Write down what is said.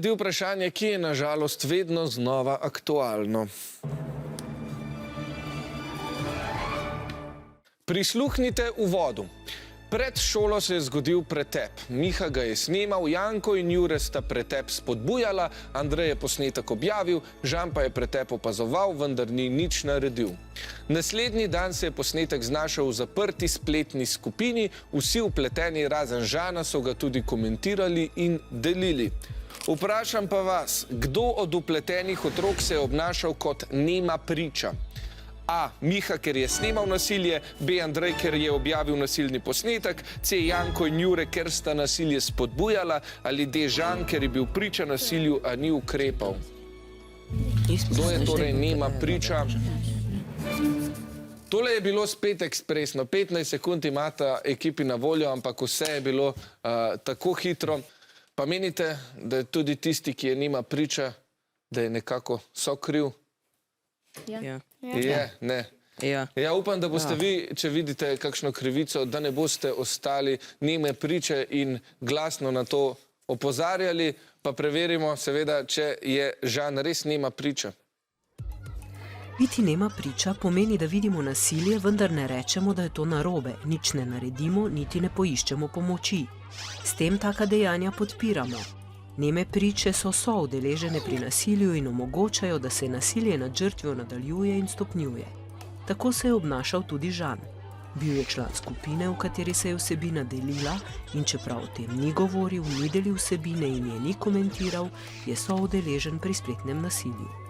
sledi vprašanje, ki je nažalost vedno znova aktualno. Prisluhnite uvodu. Pred šolo se je zgodil pretep. Miha ga je snemal, Janko in Jure sta pretep spodbujala, Andrej je posnetek objavil, Žan pa je pretep opazoval, vendar ni nič naredil. Naslednji dan se je posnetek znašel v zaprti spletni skupini, vsi vpleteni razen Žana so ga tudi komentirali in delili. Vprašam pa vas, kdo od vpletenih otrok se je obnašal kot nema priča? A. Miha, ker je snemal nasilje, B. Andrej, ker je objavil nasilni posnetek, C. Janko in Jure, ker sta nasilje spodbujala, ali D. Žan, ker je bil priča nasilju, a ni ukrepal. Kdo je torej nema priča? Tole je bilo spet ekspresno. 15 sekund imata ekipi na voljo, ampak vse je bilo tako hitro. Pa menite, da je tudi tisti, ki je nema priča, da je nekako sokriv? Ja. Je, ne. Ja, upam, da boste vi, če vidite kakšno krivico, da ne boste ostali neme priče in glasno na to opozarjali, pa preverimo seveda, če je Žan res nema priča. Biti nema priča pomeni, da vidimo nasilje, vendar ne rečemo, da je to narobe, nič ne naredimo, niti ne poiščemo pomoči. S tem taka dejanja podpiramo. Neme priče so soudeležene pri nasilju in omogočajo, da se nasilje nad žrtvijo nadaljuje in stopnjuje. Tako se je obnašal tudi Žan. Bil je član skupine, v kateri se je vsebina delila in čeprav o tem ni govoril, ni delil vsebine in je ni komentiral, je soudeležen pri spletnem nasilju.